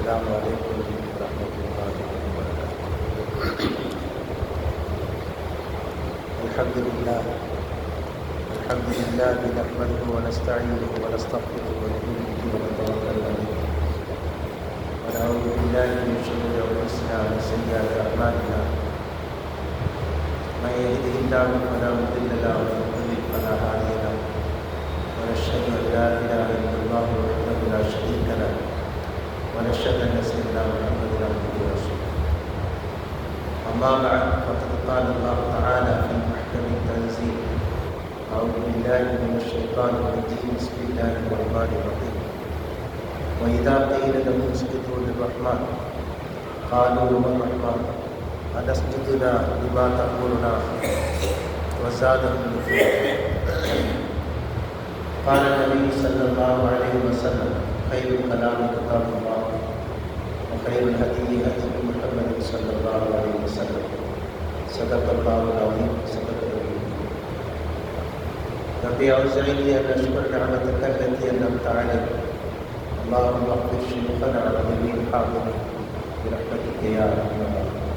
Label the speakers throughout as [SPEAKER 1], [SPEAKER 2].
[SPEAKER 1] السلام عليكم ورحمة الله وبركاته. الحمد لله نحمده ونستعينه ونستغفره ونؤمن به ونتوكل عليه ونعوذ بالله من شرور أنفسنا ومن سيئات أعمالنا. من يهده الله فلا مضل له ومن يضلل فلا هادي له. ونشهد أن لا إله إلا الله وحده لا شريك له ونشهد أن سيدنا محمدا عبده ورسوله. أما بعد فقد قال الله تعالى في محكم التنزيل: أعوذ بالله من الشيطان الرجيم بسم الله الرحمن الرحيم. وإذا قيل لهم اسجدوا للرحمن قالوا وما الرحمن أنسجد لما تأمرنا وزادهم نفورا. قال النبي صلى الله عليه وسلم: خير الكلام كتاب الله وخير الهدي هدي محمد صلى الله عليه وسلم. صدق الله العظيم صدق النبي. ربي أوزعني أن أشكر نعمتك التي أنعمت علي. اللهم اغفر شيوخنا وجميع الحاضرين برحمتك يا أرحم الراحمين.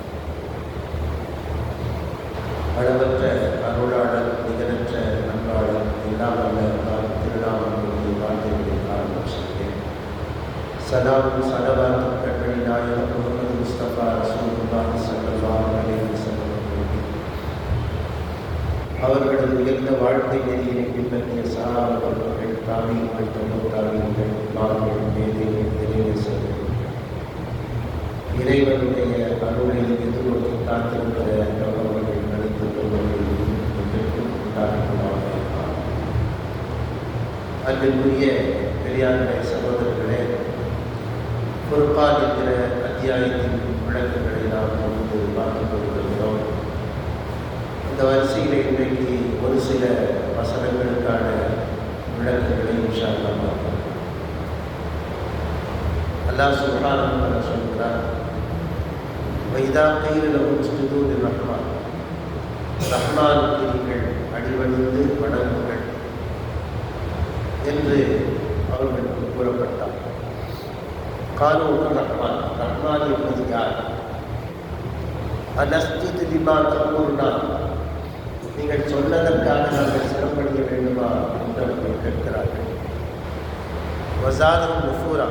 [SPEAKER 1] அளவற்ற அருளாளர் நிகரற்ற நண்பாளர் எல்லாம் வல்ல திருநாமங்களுடைய வாழ்க்கையை ஆரம்பம் செய்கிறேன். சலாமும் சலவாத்தும் கண்மணி நாயகம் முகமது முஸ்தபா ரசூலுல்லாஹி ஸல்லல்லாஹு அலைஹி வஸல்லம் அவர்களது உயர்ந்த வாழ்க்கை நெறியினை பின்பற்றிய சஹாபாக்கள், தாபீன்கள், தாபீன்கள், மாணவர்கள், மேதைகள், இறைநேசர்கள், இறைவனுடைய அருளை எதிர்நோக்கி காத்திருக்கிற அவர்கள் அனைத்து உண்டாகுமாக. அன்பிற்குரிய பெரியார்களே, சகோதரர்களே, ஃபுர்கான் என்கிற அத்தியாயத்தின் விளக்கங்களை நாம் தொடர்ந்து பார்த்துக் கொண்டிருக்கிறோம். இந்த வரிசையில் இன்றைக்கு ஒரு சில வசனங்களுக்கான விளக்கங்களை இன்ஷா அல்லாஹ் பார்ப்போம். அல்லாஹ் சுப்ஹானஹு வ தஆலா சொல்கிறார்: வைதா கீல லஹும் உஸ்ஜுது லிர்ரஹ்மான், ரஹ்மானுக்கு நீங்கள் அடிபணிந்து வணங்குங்கள் என்று அவர்களுக்கு கூறப்பட்டார். காலூர் ரஹ்மான், ரஹ்மான் என்பது யார்? அனஸ்ஜுது லிமா தஅமுருனா, நீங்கள் சொன்னதற்காக நாங்கள் சிரமப்பட வேண்டுமா என்று அவர்கள் கேட்கிறார்கள். வஸாதஹும் நுஃபூரா,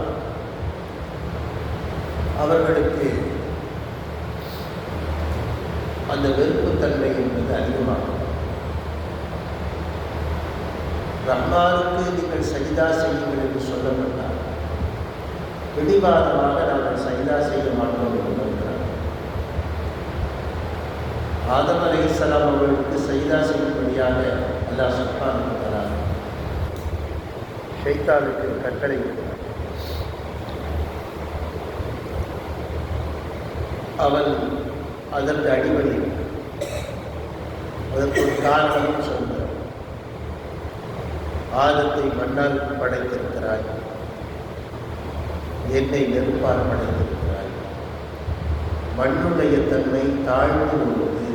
[SPEAKER 1] அவர்களுக்கு அந்த வெறுப்புத்தன்மை என்பது அதிகமாகும். ரஹ்மானுக்கு நீங்கள் சஜிதா செய்யுங்கள் என்று சொல்லப்பட்டார். பிடிவாதமாக நாங்கள் சஜிதா செய்ய மாட்டோம் என்று சொல்கிறார். ஆதம் அலைஹிஸ்ஸலாம் அவர்களுக்கு சஜிதா செய்யும்படியாக அல்லாஹ் சுப்ஹானஹு வ தஆலா ஷைத்தானுக்கு கட்டளை இட்டார். அவன் அதற்கு அடிபடி. அதற்கு ஒரு காரணம் சொல்கிறார்: ஆதத்தை மண்ணால் படைத்திருக்கிறாய், என்னை நெருப்பால் படைத்திருக்கிறாய். மண்ணுடைய தன்மை தாழ்ந்து உள்ளது,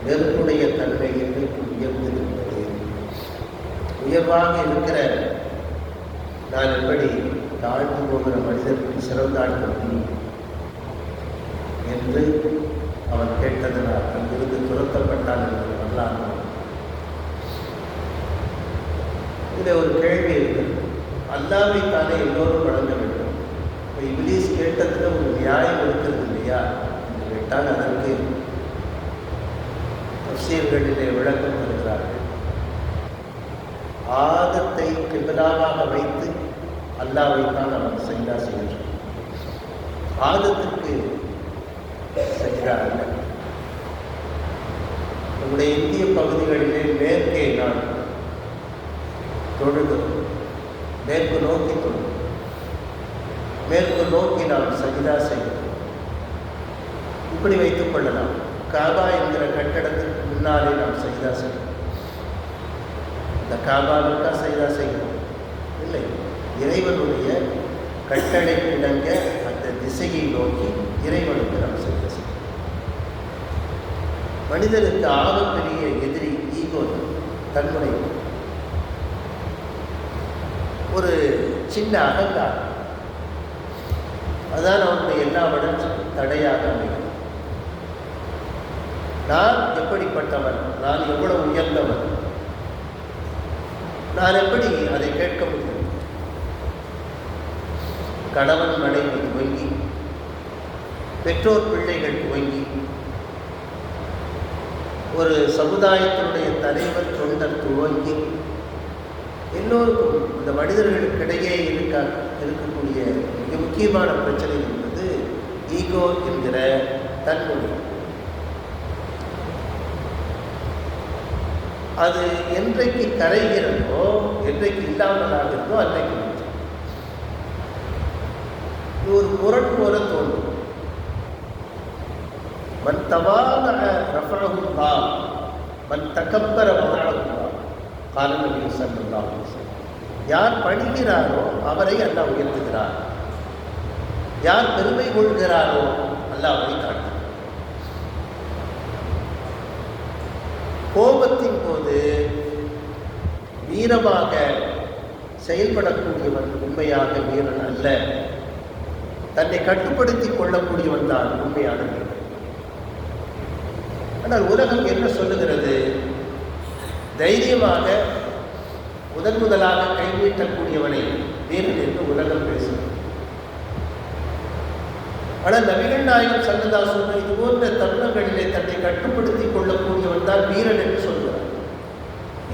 [SPEAKER 1] நெருப்புடைய தன்மை என்றைக்கு உயர்ந்திருக்கிறது. உயர்வாக இருக்கிற நான் எப்படி தாழ்ந்து போகிற மனிதனுக்கு சிறந்தாழ்த்த முடியும் என்று அவன் கேட்டதனால் அங்கிருந்து துரத்தப்பட்டான் என்று வரலாறு. இதில் ஒரு கேள்வி இருக்கிறது: அல்லாஹ்வை தானே எல்லோரும் வழங்க வேண்டும். இப்போ இப்லீஸ் கேட்டதில் ஒரு நியாயம் இருக்கிறது இல்லையா என்று கேட்டால் அதற்கு தஃசீர்களிலே விளக்கம் தருகிறார்கள். ஆதத்தை கிபிலாவாக வைத்து அல்லாஹ்வை தான் அவன் சஜிதா செய்கின்றான். ஆதத்திற்கு சஜிதா அல்ல. நம்முடைய இந்திய பகுதிகளிலே மேற்கே நான் தொழுது, மேற்கு நோக்கி தொழுது, மேற்கு நோக்கி நாம் சஜிதா செய்கிறோம். இப்படி வைத்துக் கொள்ளலாம். காபா என்கிற கட்டடத்திற்கு முன்னாலே நாம் சஜிதா செய்கிறோம். இந்த காபாவிற்கா சஜிதா செய்கிறோம்? இல்லை, இறைவனுடைய கட்டளை கிடங்க அந்த திசையை நோக்கி இறைவனுக்கு நாம் சஜிதா செய்கிறோம். மனிதனுக்கு ஆகப்பெரிய எதிரி ஈகோ, தன்முனை, ஒரு சின்ன அகங்காரம். அதுதான் அவனுடைய எல்லா வளர்ச்சிக்கும் தடையாக அமைகிறது. நான் எப்படிப்பட்டவன், நான் எவ்வளவு உயர்ந்தவன், நான் எப்படி அதை கேட்க முடியும்? கணவன் மனைவி துவங்கி, பெற்றோர் பிள்ளைகள் துவங்கி, ஒரு சமுதாயத்தினுடைய தலைவர் தொண்டர் துவங்கி, எல்லோருக்கும் இந்த மனிதர்களுக்கிடையே இருக்கக்கூடிய மிக முக்கியமான பிரச்சனை என்பது ஈகோ என்கிற தன்மொழி. அது என்றைக்கு கரைகிறதோ, என்றைக்கு இல்லாமலாகிறதோ அன்றைக்கு இது ஒரு முரண் போல தோன்றும். மன் தவாதஅ ரஃபஅஹுல்லாஹ் மன் தகப்பர வதஅஹுல்லாஹ் கால நபி ஸல்லல்லாஹு அலைஹி வஸல்லம். யார் பணிகிறாரோ அவரை அல்லாஹ் உயர்த்துகிறார், யார் பெருமை கொள்கிறாரோ அல்லாஹ் அவரை காட்டுகிறார். கோபத்தின் போது வீரமாக செயல்படக்கூடியவன் உண்மையாக வீரன் அல்ல, தன்னை கட்டுப்படுத்திக் கொள்ளக்கூடியவன் தான் உண்மையான வீரன். ஆனால் உலகம் என்ன சொல்லுகிறது? தைரியமாக முதலாக கை நீட்டக்கூடியவனை வீரன் என்று உலகம் பேசுகிறது. ஆனால் நபிகள் நாயகம் ஸல்லல்லாஹு அலைஹி வஸல்லம் இது போன்ற தருணங்களிலே தன்னை கட்டுப்படுத்திக் கொள்ளக்கூடியவன் தான் வீரன் என்று சொல்கிறார்.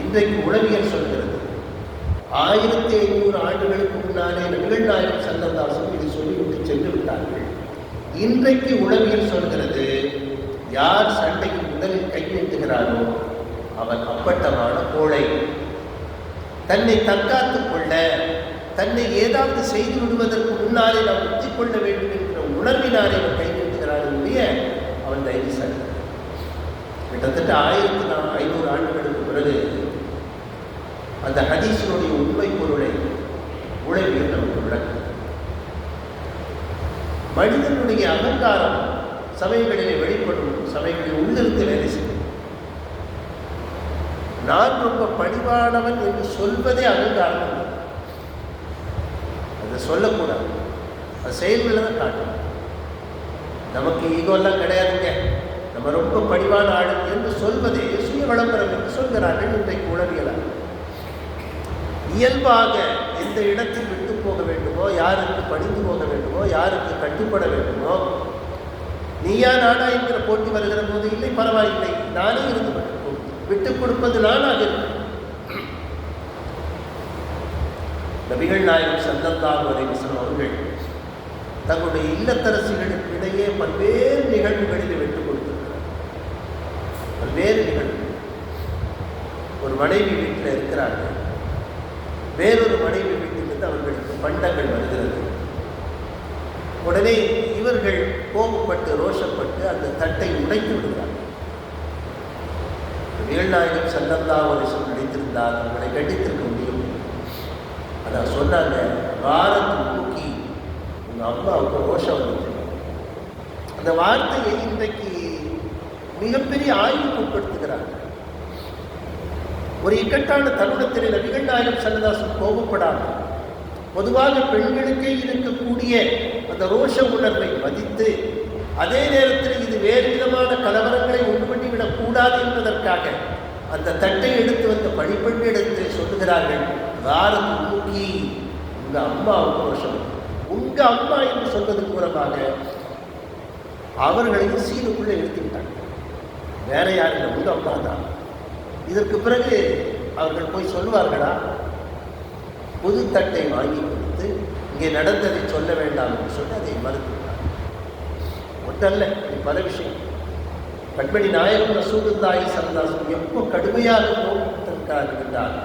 [SPEAKER 1] இன்றைக்கு உளவியல் சொல்கிறது, 1500 ஆண்டுகளுக்கு முன்னாலே நபிகள் நாயகம் ஸல்லல்லாஹு அலைஹி வஸல்லம் இது சொல்லிவிட்டு சென்று விட்டார்கள். இன்றைக்கு உளவியல் சொல்கிறது, யார் சண்டைக்கு முதலில் கை நீட்டுகிறாரோ அவன் அப்பட்டமான கோழை. தன்னை தற்காத்துக் கொள்ள, தன்னை ஏதாவது செய்து விடுவதற்கு முன்னாலே நாம் உத்திக் கொள்ள வேண்டும் என்கிற உணர்வினாலே அவன் கை நீட்டுகிறானுடைய அவன் தைரியசாலி. கிட்டத்தட்ட 1500 ஆண்டுகளுக்கு பிறகு அந்த ஹதீஸினுடைய உண்மை பொருளை உளவியல் நமக்கு விளக்கும். மனிதனுடைய அகங்காரம் சபைகளிலே வெளிப்படும், சபைகளில் உள்ளிருந்து வேலை செய்யும். நான் ரொம்ப பணிவானவன் என்று சொல்வதே அகங்காரம். அதை சொல்லக்கூடாது, அது செயல்களில் தான் காட்டணும். நமக்கு ஈகோலாம் கிடையாதுங்க, நம்ம ரொம்ப பணிவான ஆள் என்று சொல்வதே சுய விளம்பரம் என்று சொல்கிறார்கள் இன்றைக்கு உளவியலாக. இயல்பாக எந்த இடத்தில் விட்டு போக வேண்டுமோ, யாருக்கு பணிந்து போக வேண்டுமோ, யாருக்கு கட்டுப்பட வேண்டுமோ, நீயா நானா என்கிற போட்டி வருகிற போது இல்லை பரவாயில்லை, நானே இருந்து விட்டுக் கொடுப்பது நானாக இருக்கும். நபிகள் நாயகம் ஸல்லல்லாஹு அலைஹி வஸல்லம் அவர்கள் தங்களுடைய இல்லத்தரசிகளுக்கு இடையே பல்வேறு நிகழ்வுகளில் விட்டுக் கொடுத்திருக்கிறார். பல்வேறு நிகழ்வு. ஒரு மனைவி வீட்டில் இருக்கிறார்கள், வேறொரு மனைவி வீட்டிலிருந்து அவர்களுக்கு பண்டங்கள் வருகிறது. உடனே இவர்கள் கோபப்பட்டு ரோஷப்பட்டு அந்த தட்டை உடைத்து விடுகிறார்கள். நபிகள் நாயகம் ஸல்லல்லாஹு அலைஹி வஸல்லம் நினைத்திருந்தால் அவங்களை கண்டித்திருக்க முடியும். அதான் சொன்னாங்க, வாரத்து தூக்கி உங்கள் அம்மாவுக்கு ரோஷம் வந்து. அந்த வார்த்தையை இன்றைக்கு மிகப்பெரிய ஆய்வுக்கு உட்படுத்துகிறார்கள். ஒரு இக்கட்டான தருணத்திலே நபிகள் நாயகம் ஸல்லல்லாஹு அலைஹி வஸல்லம் கோபப்படாமல் பொதுவாக பெண்களுக்கே இருக்கக்கூடிய அந்த ரோஷ உணர்வை மதித்து, அதே நேரத்தில் இது வேறு விதமான கலவரங்களை உண்டு பண்ணிவிடக் கூடாது என்பதற்காக அந்த தட்டை எடுத்து வந்த பணிப்பெண் எடுத்து சொல்லுகிறார்கள், வாரத்து தூக்கி உங்கள் அம்மாவுக்கு ரோஷம். உங்கள் அம்மா என்று சொல்வதன் மூலமாக அவர்களையும் சீனுக்குள்ளே எடுத்துவிட்டாங்க. வேற யாரும் உங்கள் அம்மா தான். இதற்கு பிறகு அவர்கள் போய் சொல்லுவார்களா? புது தட்டை வாங்கி கொடுத்து இங்கே நடந்ததை சொல்ல வேண்டாம் என்று சொல்லி அதை மறுத்துவிட்டார். ஒன்றல்ல, பல விஷயம். கண்மணி நாயகம் ரசூலுல்லாஹி ஸல்லல்லாஹு அலைஹி வஸல்லம் எப்போ கடுமையாக கோபத்திருக்கிறார்கள் என்றால்,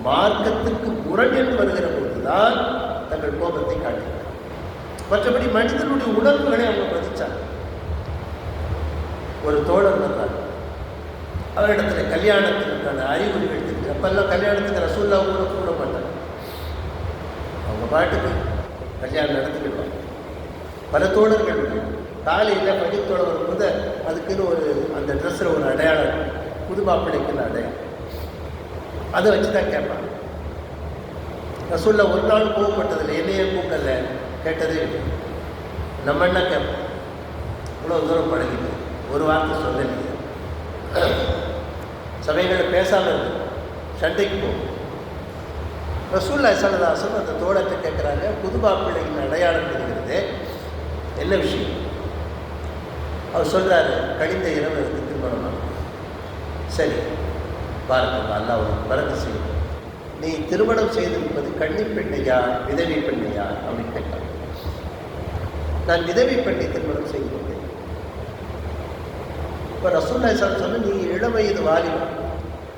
[SPEAKER 1] மார்க்கத்திற்கு முரண் என்று வருகிற போதுதான் தங்கள் கோபத்தை காட்டினார். மற்றபடி மனிதனுடைய உணர்வுகளை அவங்க மதித்தார். ஒரு தோழர் வந்தார், அவரிடத்துல கல்யாணத்திற்கான அறிவுரைகள் இருக்கு. அப்பெல்லாம் கல்யாணத்துக்கு ரசூல்லா கூட மாட்டாங்க, அவங்க பாட்டுக்கு கல்யாணம் நடத்திக்கிடுவாங்க. பல தோழர்கள் காலையில் பள்ளித்தோட வரும்போது அதுக்குன்னு ஒரு அந்த ட்ரெஸ்ஸில் ஒரு அடையாளம், புது மாப்பிள்ளைக்குன்னு அடையாளம், அதை வச்சு தான் கேட்பாங்க. ரசூல்லா ஒரு நாள் கோவப்பட்டதில்லை, என்னையே கூப்பிடல, கேட்டதே இல்லை. நம்ம என்ன கேட்போம், இவ்வளோ தூரம் பழகிட்டு ஒரு வார்த்தை சொல்லலையே, சபைகளில் பேசாமல் இருக்கு, சண்டைக்கு போகும். ரசூலுல்லாஹி ஸல்லல்லாஹு அலைஹி வஸல்லம் அந்த தோழத்தை கேட்குறாங்க, புது மாப்பிள்ளையின் அடையாளம் தெரிகிறது, என்ன விஷயம்? அவர் சொல்கிறாரு, கழிந்த இரவு எனக்கு திருமணம். சரி, பாருங்கள், அல்லாஹ் அவருக்கு பரக்க செய்யும். நீ திருமணம் செய்திருப்பது கன்னி பெண்ணையா விதவை பெண்ணையா அப்படின்னு கேட்டாங்க. நான் விதவை பெண்ணை திருமணம் செய்து கொண்டேன். இப்போ ரசூலுல்லாஹி ஸல்லல்லாஹு அலைஹி வஸல்லம், நீ இளவயது வாலிபன்,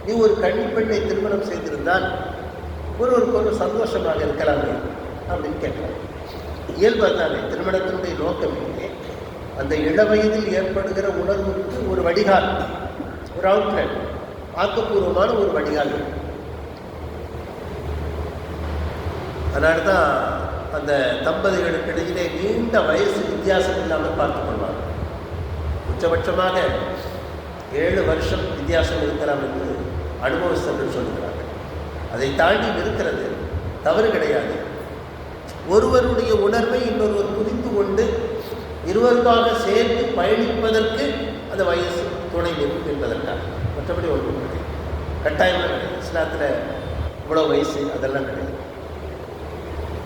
[SPEAKER 1] நீ ஒரு கன்னி பெண்ணை திருமணம் செய்திருந்தால் ஒருவருக்கு ஒரு சந்தோஷமாக இருக்கலாமே அப்படின்னு கேட்கலாம். இயல்பாக தானே, திருமணத்தினுடைய நோக்கமே அந்த இளவயதில் ஏற்படுகிற உணர்வுக்கு ஒரு வடிகால், ஒரு அவுட்லெட், ஆக்கப்பூர்வமான ஒரு வடிகால். அதனால தான் அந்த தம்பதிகளுக்கு இடையிலே நீண்ட வயசு வித்தியாசம் இல்லாமல் பார்த்துக் கொள்வாங்க. உச்சபட்சமாக 7 வருஷம் வித்தியாசம் இருக்கலாம் என்று அனுபவஸ்தர்கள் சொல்கிறார்கள். அதை தாண்டி இருக்கிறது தவறு கிடையாது. ஒருவருடைய உணர்வை இன்னொருவர் புரிந்து கொண்டு இருவருக்காக சேர்ந்து பயணிப்பதற்கு அந்த வயசு துணை நிற்கும் என்பதற்காக, மற்றபடி ஒன்றும் கிடையாது, கட்டாயமாக கிடையாது. இஸ்லாத்தில் இவ்வளோ வயசு அதெல்லாம் கிடையாது.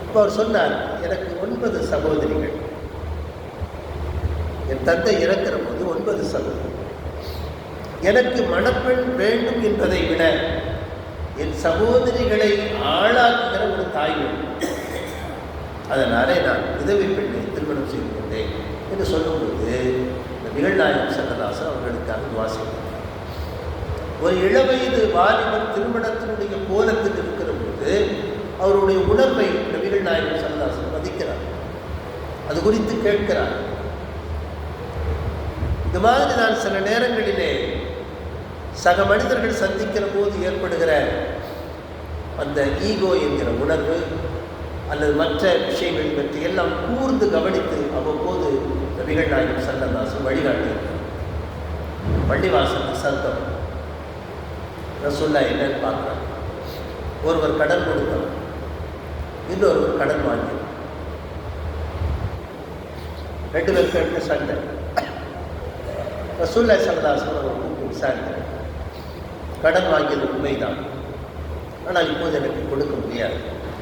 [SPEAKER 1] இப்போ அவர் சொன்னார், எனக்கு 9 சகோதரிகள், என் தந்தை இறக்கிற போது 9 சகோதரிகள். எனக்கு மணப்பெண் வேண்டும் என்பதை விட என் சகோதரிகளை ஆளாக்குகிற ஒரு தாய் வேண்டும். அதனாலே நான் விதவை பெண்ணை திருமணம் செய்து கொண்டேன் என்று சொல்லும்போது நிகழ்நாயகம் ஸல்லல்லாஹு அவர்களுக்காக வாசிக்கிறார். ஒரு இளவயது வாலிபன் திருமணத்தினுடைய கோலத்தில் இருக்கிற போது அவருடைய உணர்வை நபிகள் நாயகம் ஸல்லல்லாஹு மதிக்கிறார், அது குறித்து கேட்கிறார். இந்த மாதிரி நான் சில நேரங்களிலே சக மனிதர்கள் சந்திக்கிற போது ஏற்படுகிற அந்த ஈகோ என்கிற உணர்வு அல்லது மற்ற விஷயங்கள் பற்றி எல்லாம் கூர்ந்து கவனித்து அவ்வப்போது நபிகள் நாயகம் ஸல்லல்லாஹு வழிகாட்டியிருக்கிறார். பள்ளிவாசல் சத்தம், ரசூலுல்லாஹ் என்னன்னு பார்க்குறாங்க. ஒருவர் கடன் கொடுத்தவர், இன்னொருவர் கடன் வாங்கி, 2 பேருக்கு சண்டை. ரசூலுல்லாஹி ஸல்லல்லாஹு அலைஹி வஸல்லம் விசாரிக்கிறார், கடன் வாங்கியது உண்மைதான், ஆனால் இப்போது எனக்கு கொடுக்க முடியாது,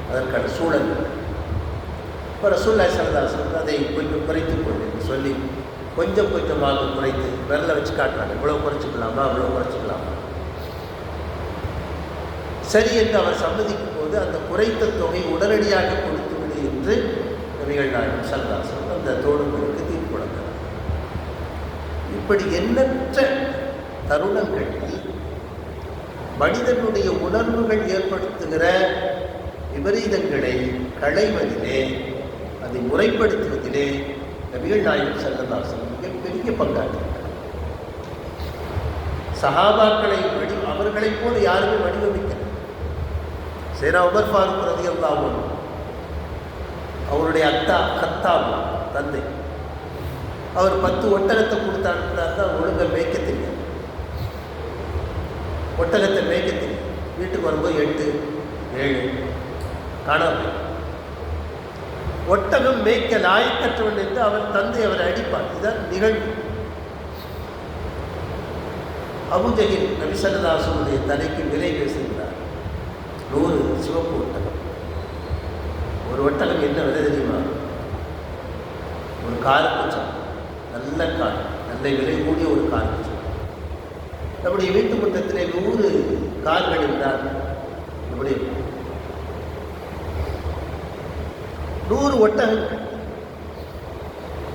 [SPEAKER 1] அதற்கான சூழல். இப்போ ரசூலுல்லாஹி ஸல்லல்லாஹு அலைஹி வஸல்லம் அதை கொஞ்சம் குறைத்துக் கொண்டு சொல்லி கொஞ்சம் கொஞ்சமாக குறைத்து விரலை வச்சு காட்டுறாங்க, இவ்வளோ குறைச்சிக்கலாமா அவ்வளோ குறைச்சிக்கலாமா. சரி என்று அவர் சம்மதிக்கும் போது அந்த குறைத்த தொகை உடனடியாக கொடுத்துவிடு என்று நபிகள் நாயகம் ஸல்லல்லாஹு அலைஹி வஸல்லம் அந்த தோழர்களுக்கு தீர்ப்பு கொடுக்கிறார். இப்படி எண்ணற்ற தருணங்களில் மனிதனுடைய உணர்வுகள் ஏற்படுத்துகிற விபரீதங்களை களைவதிலே, அதை முறைப்படுத்துவதிலே நபிகள் நாயகம் ஸல்லல்லாஹு அலைஹி வஸல்லம் மிகப்பெரிய பங்காற்றினார். சஹாபாக்களை அவர்களைப் போல யாருமே வடிவமைக்கிறார். சையதுனா உமர் ஃபாரூக் ரலியல்லாஹு அன்ஹு, அவருடைய கத்தாப் தந்தை, அவர் 10 ஒட்டகத்தை கொடுத்து அனுப்பினார் தான் ஒழுங்கை மேய்க்க தெரியும். ஒட்டகத்தை மேய்க்க தெரியும். வீட்டுக்கு வரும்போது 8, 7 காணாமல். ஒட்டகம் மேய்க்க லாயக்கற்றவன் என்று அவர் தந்தை அவரை அடிப்பார். இதுதான் நிகழ்வு. அபூஜஹில் நபி ஸல்லல்லாஹு அலைஹி வஸல்லம் தலைக்கு விலை பேசுகிறார். 100 சிவப்பு ஒட்டகம். ஒரு ஒட்டகம் என்ன விலை தெரியுமா? ஒரு காரக்குச்சம், நல்ல கார், நல்ல விலை கூடிய ஒரு காரக்குச்சம். நம்முடைய வீட்டு முற்றத்திலே 100 கார்கள் என்றால் நம்முடைய 100 ஒட்டகங்கள்.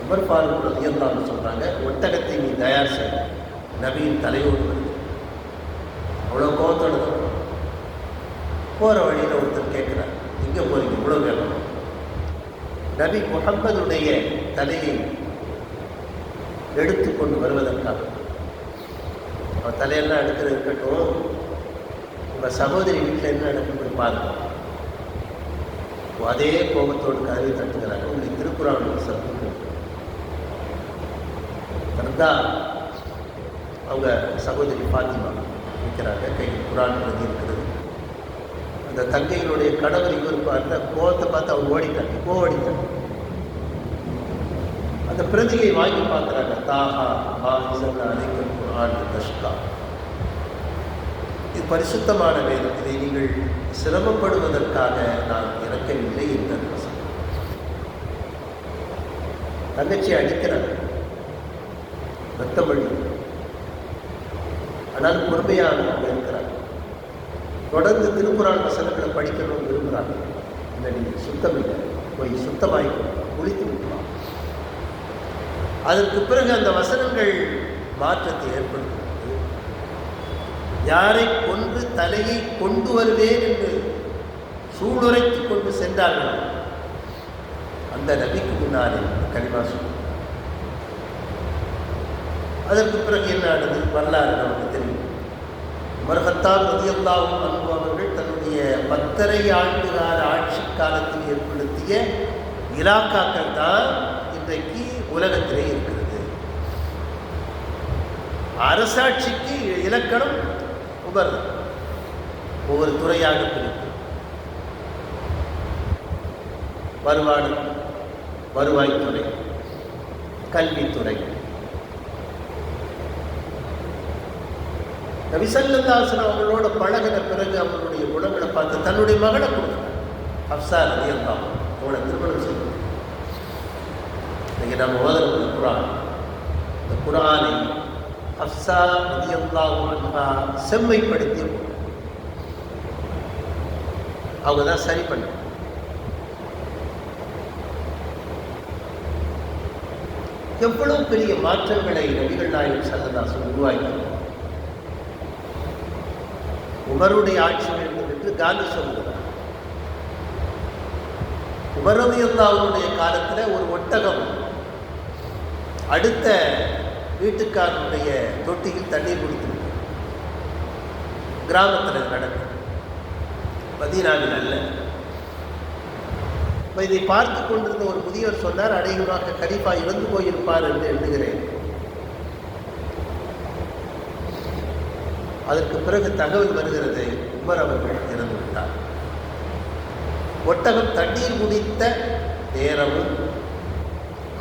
[SPEAKER 1] உமர் ஃபாரூக் ரலியல்லாஹு அன்ஹு சொல்றாங்க, ஒட்டகத்தை நீ தயார் செய், நபியின் தலையோடு வருது. அவ்வளோ கோபத்தோடு தான் போகிற வழியில் ஒருத்தர் கேட்குறார், எங்கே போகிறீங்க இவ்வளோ வேணும்? நபி முஹம்மதுடைய தலையை எடுத்துக்கொண்டு வருவதற்காக. அவன் தலையெல்லாம் எடுக்கிறது இருக்கட்டும், உங்கள் சகோதரி வீட்டில் என்ன நடக்குன்னு பாருங்க. அதே கோபத்தோடு கதவை தட்டுகிறாங்க. உங்களுக்கு திருக்குறான் சத்துக்கு தான் அவங்க சகோதரி ஃபாத்திமா இருக்கிறாங்க, கையில் குரான் பிரதி இருக்கிறது. அந்த தங்கையினுடைய கணவர் இவர் பார்த்த கோபத்தை பார்த்து அவங்க ஓடிட்டாங்க. ஓடிட்டாங்க. அந்த பிரதியை வாங்கி பார்க்குறாங்க. தாஹா மாஹிசன் அலைக்கும் குர்ஆன் தஷ்கா, இது பரிசுத்தமான வேதம், இதை நீங்கள் சிரமப்படுவதற்காக நான் இறக்கவில்லை என்று வசனம். தங்கச்சி அடிக்கிறார், ரத்தமழி, ஆனால் பொறுமையாக இருக்கிறார். தொடர்ந்து திருக்குறான் வசனங்களை படிக்கணும்னு விரும்புகிறாங்க. இல்லை, நீங்கள் சுத்தம் இல்லை, போய் சுத்தமாயிக்கணும், குளித்து விட்டுலாம். அதற்கு பிறகு அந்த வசனங்கள் மாற்றத்தை ஏற்படுத்தும். யாரை கொன்று தலையை கொண்டு வருவேன் என்று சூளுரைத்து கொண்டு சென்றார்கள், அந்த நபிக்கு முன்னாலே கலிமா சொன்னார். அதற்கு பிறகு என்ன ஆனது வரலாறு நமக்கு தெரியும். உமர் கத்தாப் ரலியல்லாஹு அன்ஹு அவர்கள் தன்னுடைய 10.5 ஆண்டுகால ஆட்சி காலத்தில் ஏற்படுத்திய இலாக்காக்கள் தான் இன்றைக்கு உலகத்திலே இருக்கிறது. அரசாட்சிக்கு இலக்கணம் உமர் ஒவ்வொரு துறையாக பிரித்து, வருவாய்த்துறை, கல்வித்துறை. நபி ஸல்லல்லாஹு அலைஹி வஸல்லம் அவங்களோட பழகின பிறகு அவங்களுடைய குணங்களை பார்த்து தன்னுடைய மகளை கொடுத்தார். ஹப்ஸா ரலியல்லாஹு அன்ஹா அவளை திருமணம் செய்தார். இன்னைக்கு நம்ம ஓதுற குர்ஆன், இந்த குர்ஆனை ஹப்ஸா ரலியல்லாஹு அன்ஹா செம்மைப்படுத்தி அவங்க தான் சரி பண்ண. எவ்வளவு பெரிய மாற்றங்களை நபிகள் நாயகம் ஸல்லல்லாஹு அலைஹி வஸல்லம் உருவாக்கினார். உமருடைய ஆட்சி வேண்டும் என்று காந்தி சொல்கிறார். உமர் ரலியல்லாஹு அன்ஹுடைய காலத்தில் ஒரு ஒட்டகம் அடுத்த வீட்டுக்காரனுடைய தொட்டியில் தண்ணீர் குடித்திருக்கு. கிராமத்தில் நடக்கும், மதீனாவில் அல்ல. இதை பார்த்து கொண்டிருந்த ஒரு முதியவர் சொன்னார், அடையுமாக கலீஃபா இறந்து போயிருப்பார் என்று எண்ணுகிறேன். அதற்கு பிறகு தகவல் வருகிறது, உமர் அவர்கள் இறந்து விட்டார். ஒட்டகம் தண்ணீர் குடித்த நேரமும்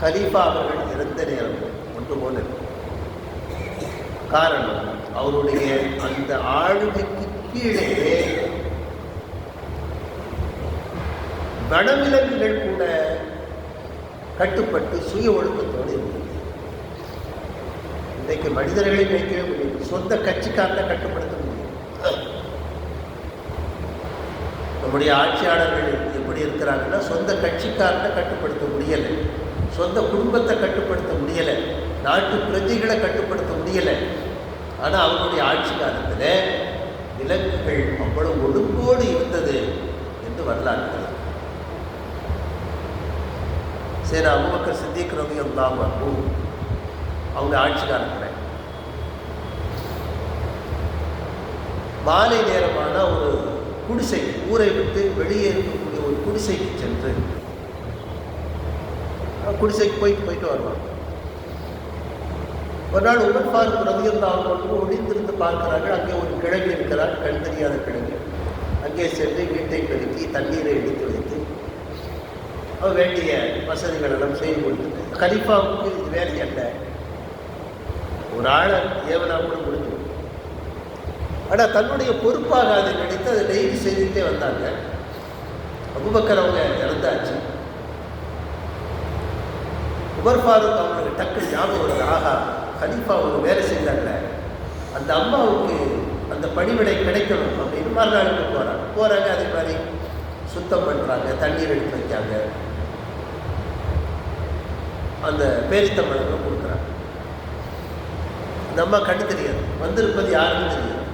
[SPEAKER 1] கலீஃபா அவர்கள் இறந்த நேரமும் ஒன்று போல இருக்கும். காரணம், அவருடைய அந்த ஆளுகைக்கு கீழே வனவிலங்குகள் கூட கட்டுப்பட்டு சுய ஒழுக்கத்தோடு இருந்தது. இன்றைக்கு மனிதர்களை வைக்கவே முடியும், சொந்த கட்சிக்காரனை கட்டுப்படுத்த முடியும். நம்முடைய ஆட்சியாளர்கள் எப்படி இருக்கிறாங்கன்னா, சொந்த கட்சிக்காரனை கட்டுப்படுத்த முடியலை, சொந்த குடும்பத்தை கட்டுப்படுத்த முடியலை, நாட்டு பிரஜைகளை கட்டுப்படுத்த முடியலை. ஆனால் அவங்களுடைய ஆட்சி காலத்தில் விலங்குகள் அவ்வளவு ஒழுங்கோடு இருந்தது என்று வரலாறு. சரி, அபூபக்கர் சித்திக் ரலியல்லாஹு அன்ஹு அவங்க ஆட்சி காலத்தில் மாலை நேரமான ஒரு குடிசை, ஊரை விட்டு வெளியே இருக்கக்கூடிய ஒரு குடிசைக்கு சென்று குடிசைக்கு போயிட்டு வருவாங்க. ஒரு நாள் உமர் ஃபாரூக் ரலியல்லாஹு அன்ஹு ஒளிந்திருந்து பார்க்கிறார்கள். அங்கே ஒரு கிழவி இருக்கிறார், கண் தெரியாத கிழவி. அங்கே சென்று வீட்டை பெருக்கி தண்ணீரை எடுத்து வைத்து அவர் வேண்டிய வசதிகள் எல்லாம் செய்து கொடுத்துட்டு, கலீஃபாவுக்கு இது வேலை அல்ல, ஒரு ஆளை ஏவனா கூட முடிஞ்சு. ஆனால் தன்னுடைய பொறுப்பாக அதை நினைத்து அதை டெய்லி செய்துகிட்டே வந்தாங்க. அபூபக்கர் அவங்க இறந்தாச்சு. உமர் ஃபாரூக் அவங்களுக்கு டக்கு ஞாபகம் வருது, ஆஹா கலீஃபா ஒரு வேலை செஞ்சாங்க, அந்த அம்மாவுக்கு அந்த பணிவிடை கிடைக்கணும் அப்படின்னு மறுநாளுக்கு போகிறாங்க. அதே மாதிரி சுத்தம் பண்ணுறாங்க, தண்ணீர் எடுத்து வைக்காங்க, அந்த பேரித்தம்பழம் கொடுக்குறாங்க. அந்த அம்மா கண்டு தெரியாது, வந்திருப்பது யாருன்னு தெரியாது.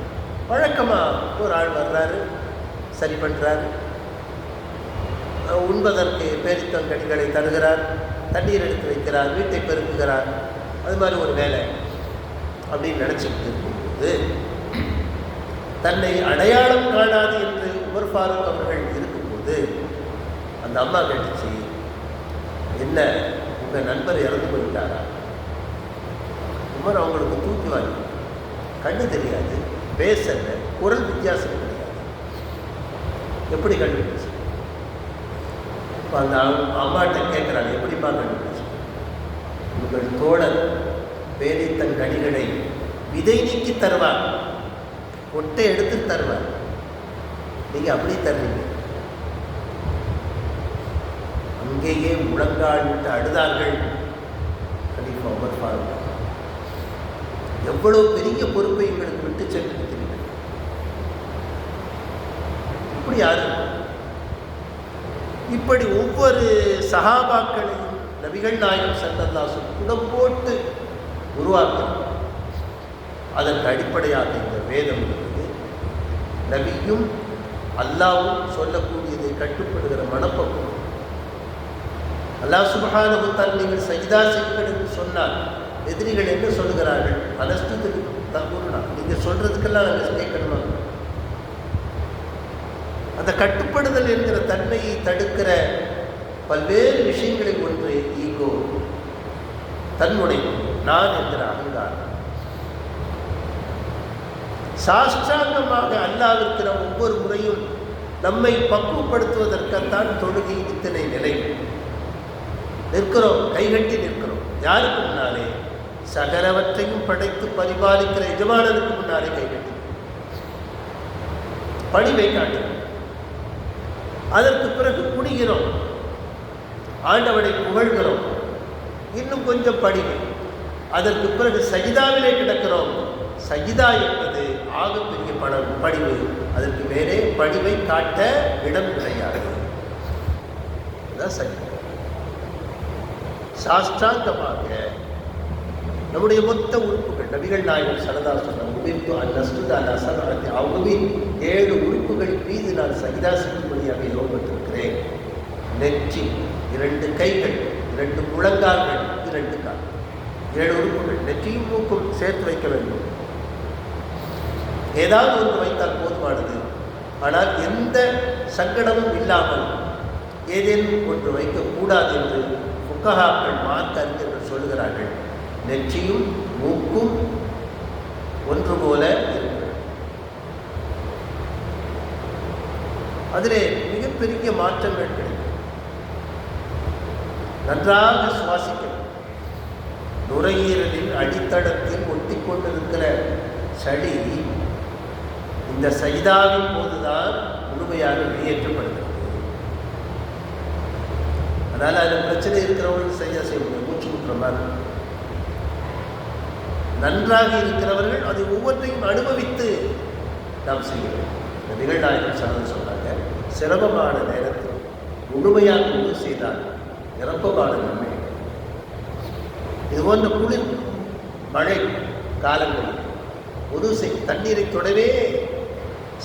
[SPEAKER 1] வழக்கமாக ஒரு ஆள் வர்றாரு, சரி பண்ணுறாரு, உண்பதற்கு பேரித்தங்கடிகளை தருகிறார், தண்ணீர் எடுத்து வைக்கிறார், வீட்டை பெருக்குகிறார். அது மாதிரி ஒரு வேலை அப்படின்னு நினச்சிக்கிட்டு இருக்கும்போது, தன்னை அடையாளம் காணாது என்று உமர் ஃபாரூக் அவர்கள் இருக்கும்போது அந்த அம்மா கேட்டுச்சு, என்ன உங்கள் நண்பர் இறந்து போயிட்டாரா? உமர் அவங்களுக்கு தூக்கி வாங்கி, கண்ணு தெரியாது, பேசல, குரல் வித்தியாசம் கிடையாது, எப்படி கண்டுபிடிச்சு? இப்போ அந்த அம்மாட்ட கேட்குறாங்க, எப்படிப்பா கண்டுபிடிச்சு? உங்கள் தோழர் வேலைத்தன் கனிகளை விதை நீக்கி தருவார், கொட்டை எடுத்து தருவார். நீங்கள் அப்படி தருவீங்க. அங்கேயே முழங்கால் விட்டு அழுதார்கள் கலீஃபா உமர் ஃபாரூக். எவ்வளவு பெரிய பொறுப்பை எங்களுக்கு விட்டு சென்றிருக்கிறீர்கள். இப்படி யாரு? இப்படி ஒவ்வொரு சஹாபாக்களையும் நபிகள் நாயகம் ஸல்லல்லாஹு அலைஹி வஸல்லம் குடம் போட்டு உருவாக்கினார். அதற்கு அடிப்படையாக இந்த வேதம் இருக்குது. நபியும் அல்லாஹ்வும் சொல்லக்கூடியதை கட்டுப்படுகிற மனப்பக்குவம். அல்லாஹ் சுப்ஹானஹு வ தஆலா நீங்கள் சஜ்தா செய்யுங்கள் என்று சொன்னார். எதிரிகள் என்ன சொல்லுகிறார்கள்? அலஸ்து தகுனா, நீங்கள் சொல்றதுக்கெல்லாம் நாங்கள் கேட்கணுமா? அந்த கட்டுப்படுதல் என்கிற தன்மையை தடுக்கிற பல்வேறு விஷயங்களில் ஒன்று ஈகோ, தன்னுடைய நான் என்கிற அகங்காரம். சாஷ்டாங்கமாக அல்லாஹ்விற்கு நாம் ஒவ்வொரு முறையும் நம்மை பக்குவப்படுத்துவதற்குத்தான் தொழுகை இத்தனை நிலை நிற்கிறோம், கைகட்டி நிற்கிறோம். யாருக்கு முன்னாலே? சகலவற்றையும் படைத்து பரிபாலிக்கிற எஜமானனுக்கு முன்னாலே கைகட்டி பணிவை காட்டுகிறோம். அதற்கு பிறகு குனிகிறோம், ஆண்டவனை புகழ்கிறோம், இன்னும் கொஞ்சம் பணிவு. அதற்கு பிறகு சஜிதாவிலே கிடக்கிறோம். சஜிதா என்பது ஆகப்பெரிய பணிவு. அதற்கு மேலே பணிவை காட்ட இடம் கிடையாது. அதுதான் சஜிதா. சாஷ்டாங்கமாக நம்முடைய மொத்த உறுப்புகள், நபிகள் நாயகம் ஸல்லல்லாஹு அலைஹி வஸல்லம் உமிர்து அன் அஸ்ஜுத அலா சப்அத்தி அவ்வின் 7 உறுப்புகள் மீது நான் சஜிதா செய்யும்படியாக யோகப்பட்டிருக்கிறேன். நெற்றி, 2 கைகள், 2 முழங்கால்கள், 2 கால், 7 உறுப்புகள். நெற்றியும் மூக்கும் சேர்த்து வைக்க வேண்டும். ஏதாவது ஒன்று வைத்தால் போதுமானது. ஆனால் எந்த சங்கடமும் இல்லாமல் ஏதேனும் ஒன்று வைக்கக்கூடாது என்று ஃபுக்கஹாக்கள், மார்க்க அறிஞர்கள் சொல்லுகிறார்கள். நெற்றியும் மூக்கும் ஒன்று போல இருக்கிறது. அதிலே மிகப்பெரிய மாற்றங்கள் கிடைக்கும். நன்றாக சுவாசிக்கணும். நுரையீரலில் அடித்தளத்தில் ஒட்டி கொண்டிருக்கிற சளி இந்த சஜிதாவின் போதுதான் முழுமையாக வெளியேற்றப்படுகிறது. அதனால் அதில் பிரச்சனை இருக்கிறவர்கள் சஜிதா செய்ய முடியும். மூச்சு முட்டுற மாதிரி. நன்றாக இருக்கிறவர்கள் அதை ஒவ்வொன்றையும் அனுபவித்து நாம் செய்கிறோம். நபிகள் நாயகம் ஸல்லல்லாஹு சொன்னாங்க, சிரமமான நேரத்தில் முழுமையாக உதவி செய்தால் நிரப்பமான நன்மை. இது போன்ற குளிர் மழை காலங்களில் உதவி தண்ணீரை தொடவே